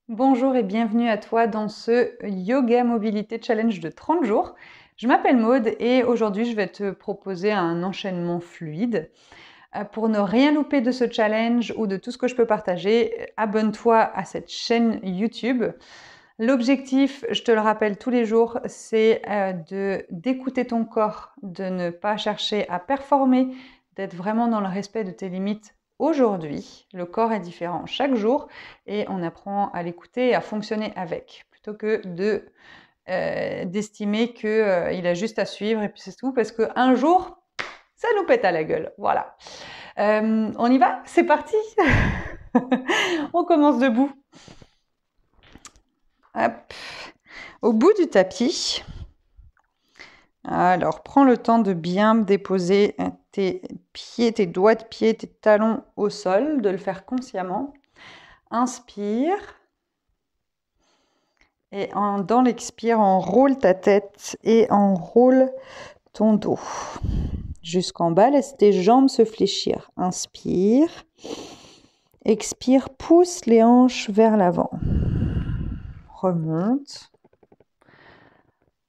Bonjour et bienvenue à toi dans ce Yoga Mobilité Challenge de 30 jours. Je m'appelle Maude et aujourd'hui je vais te proposer un enchaînement fluide. Pour ne rien louper de ce challenge ou de tout ce que je peux partager, abonne-toi à cette chaîne YouTube. L'objectif, je te le rappelle tous les jours, c'est d'écouter ton corps, de ne pas chercher à performer, d'être vraiment dans le respect de tes limites aujourd'hui. Le corps est différent chaque jour et on apprend à l'écouter et à fonctionner avec, plutôt que d'estimer qu'il a juste à suivre et puis c'est tout, parce qu'un jour, ça nous pète à la gueule. Voilà. On y va? C'est parti. On commence debout. Hop. Au bout du tapis. Alors, prends le temps de bien déposer tes pieds, tes doigts de pied, tes talons au sol, de le faire consciemment. Inspire. Et dans l'expire, enroule ta tête et enroule ton dos. Jusqu'en bas, laisse tes jambes se fléchir. Inspire. Expire, pousse les hanches vers l'avant. Remonte.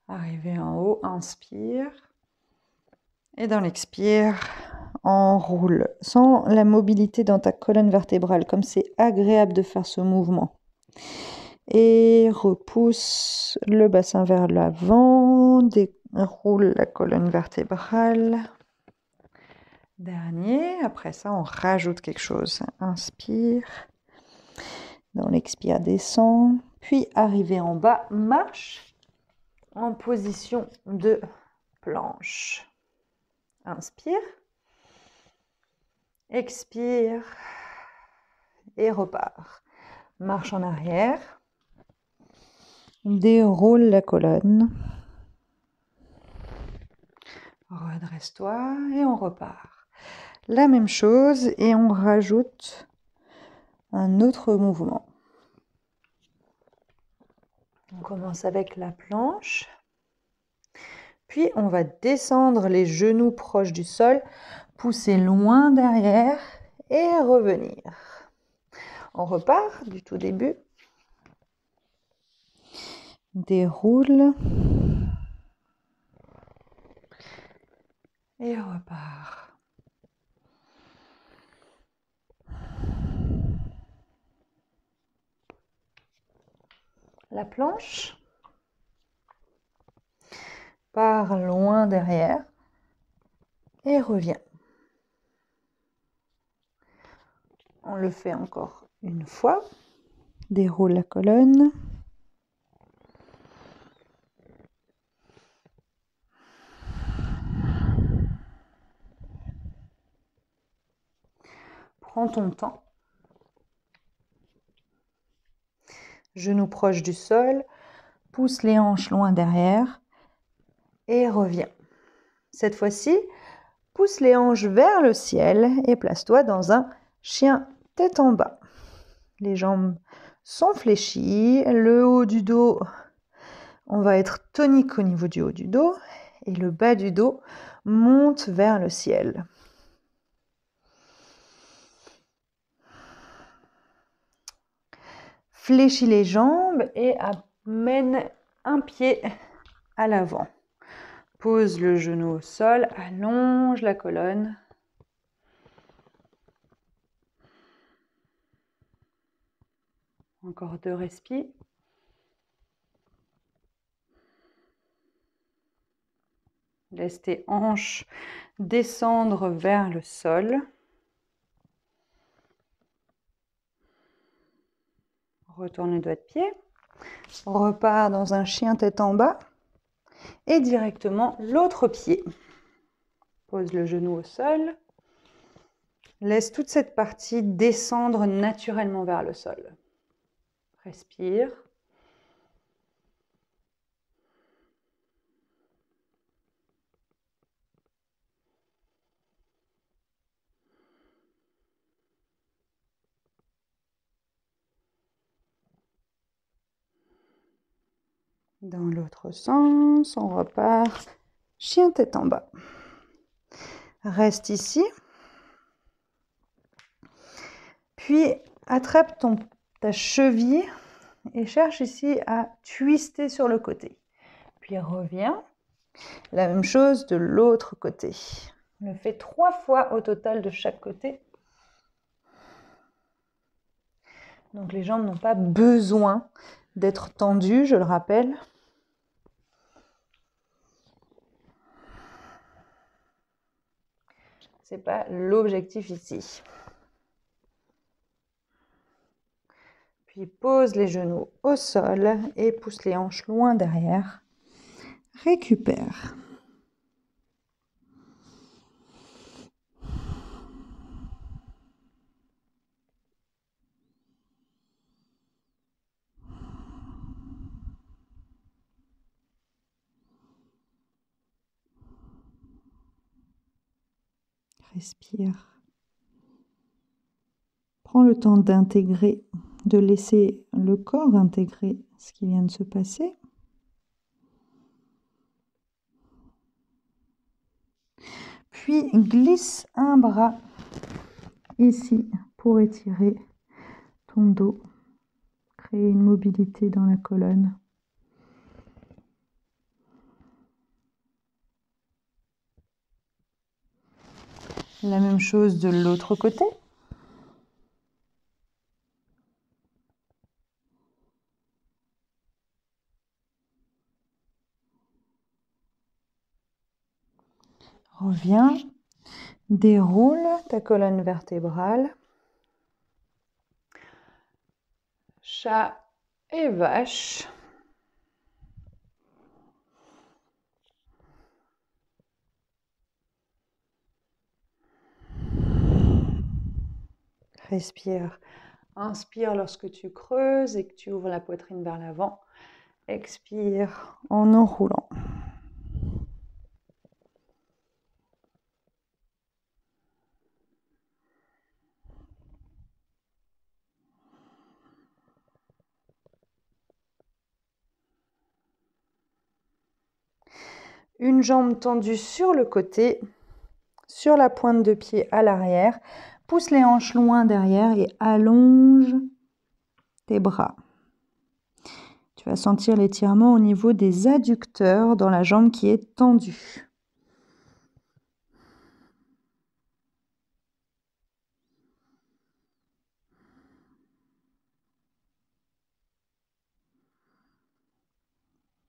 Arrivé en haut, inspire. Et dans l'expire, enroule. Sens la mobilité dans ta colonne vertébrale, comme c'est agréable de faire ce mouvement. Et repousse le bassin vers l'avant, déroule la colonne vertébrale. Dernier, après ça, on rajoute quelque chose. Inspire. Dans l'expire, descend. Puis, arrivé en bas, marche en position de planche. Inspire. Expire. Et repart. Marche en arrière. Déroule la colonne. Redresse-toi et on repart. La même chose et on rajoute un autre mouvement. On commence avec la planche. Puis on va descendre les genoux proches du sol, pousser loin derrière et revenir. On repart du tout début. Déroule. Et repart. La planche part loin derrière et revient. On le fait encore une fois. Déroule la colonne. Prends ton temps. Genoux proches du sol. Pousse les hanches loin derrière et reviens. Cette fois-ci, pousse les hanches vers le ciel et place-toi dans un chien tête en bas. Les jambes sont fléchies, le haut du dos, on va être tonique au niveau du haut du dos et le bas du dos monte vers le ciel. Fléchis les jambes et amène un pied à l'avant. Pose le genou au sol, allonge la colonne. Encore 2 respires. Laisse tes hanches descendre vers le sol. Retourne les doigts de pied. Repars dans un chien tête en bas. Et directement l'autre pied. Pose le genou au sol. Laisse toute cette partie descendre naturellement vers le sol. Respire. Dans l'autre sens, on repart. Chien tête en bas. Reste ici. Puis attrape ta cheville et cherche ici à twister sur le côté. Puis reviens. La même chose de l'autre côté. On le fait 3 fois au total de chaque côté. Donc les jambes n'ont pas besoin d'être tendues, je le rappelle. Ce n'est pas l'objectif ici. Puis pose les genoux au sol et pousse les hanches loin derrière. Récupère. Respire. Prends le temps d'intégrer, de laisser le corps intégrer ce qui vient de se passer. Puis glisse un bras ici pour étirer ton dos, créer une mobilité dans la colonne. La même chose de l'autre côté. Reviens, déroule ta colonne vertébrale. Chat et vache. Respire. Inspire lorsque tu creuses et que tu ouvres la poitrine vers l'avant. Expire en enroulant. Une jambe tendue sur le côté, sur la pointe de pied à l'arrière. Pousse les hanches loin derrière et allonge tes bras. Tu vas sentir l'étirement au niveau des adducteurs dans la jambe qui est tendue.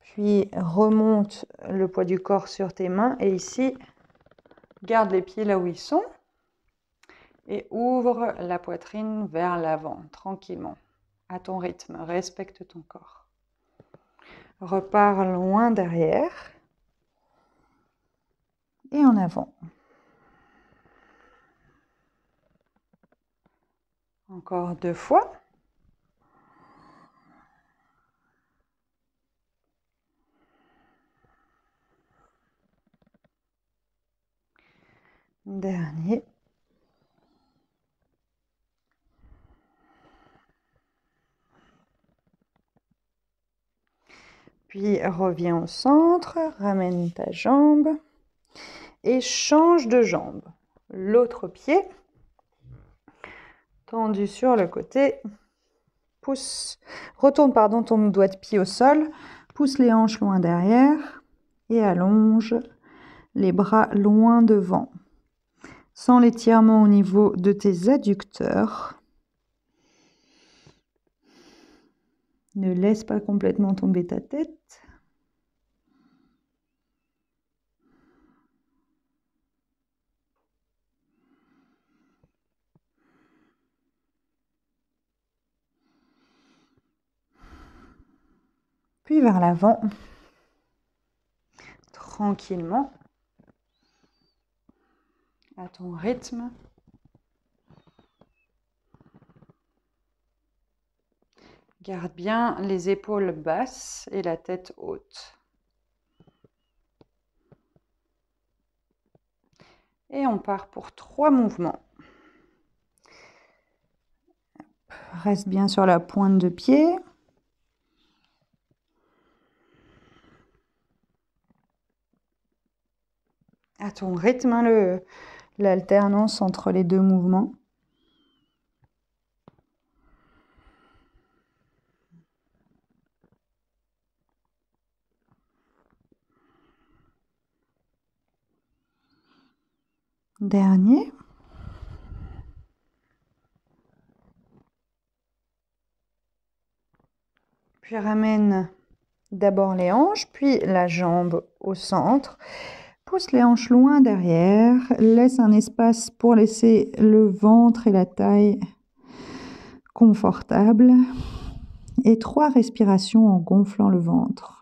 Puis remonte le poids du corps sur tes mains et ici, garde les pieds là où ils sont et ouvre la poitrine vers l'avant, tranquillement, à ton rythme, respecte ton corps. Repars loin derrière et en avant. Encore 2 fois. Dernier. Puis reviens au centre, ramène ta jambe et change de jambe. L'autre pied, tendu sur le côté, retourne ton doigt de pied au sol, pousse les hanches loin derrière et allonge les bras loin devant. Sens l'étirement au niveau de tes adducteurs. Ne laisse pas complètement tomber ta tête. Puis vers l'avant, tranquillement, à ton rythme. Garde bien les épaules basses et la tête haute. Et on part pour 3 mouvements. Reste bien sur la pointe de pied. À ton rythme, l'alternance entre les 2 mouvements. Dernier. Puis ramène d'abord les hanches, puis la jambe au centre. Pousse les hanches loin derrière. Laisse un espace pour laisser le ventre et la taille confortables. Et 3 respirations en gonflant le ventre.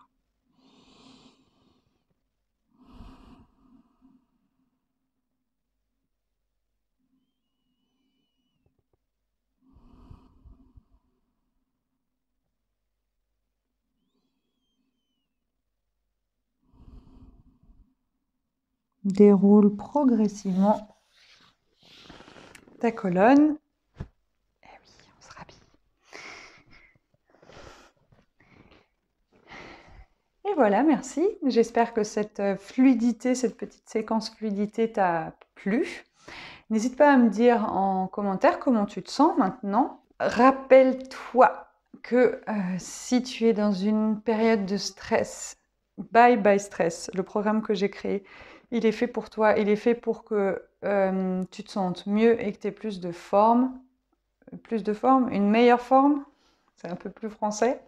Déroule progressivement ta colonne. Eh oui, on se rhabille. Et voilà, merci. J'espère que cette fluidité, cette petite séquence fluidité t'a plu. N'hésite pas à me dire en commentaire comment tu te sens maintenant. Rappelle-toi que si tu es dans une période de stress, Bye Bye Stress, le programme que j'ai créé, il est fait pour toi, il est fait pour que tu te sentes mieux et que tu aies plus de forme, une meilleure forme, c'est un peu plus français.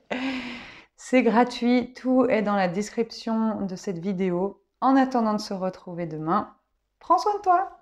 C'est gratuit, tout est dans la description de cette vidéo. En attendant de se retrouver demain, prends soin de toi!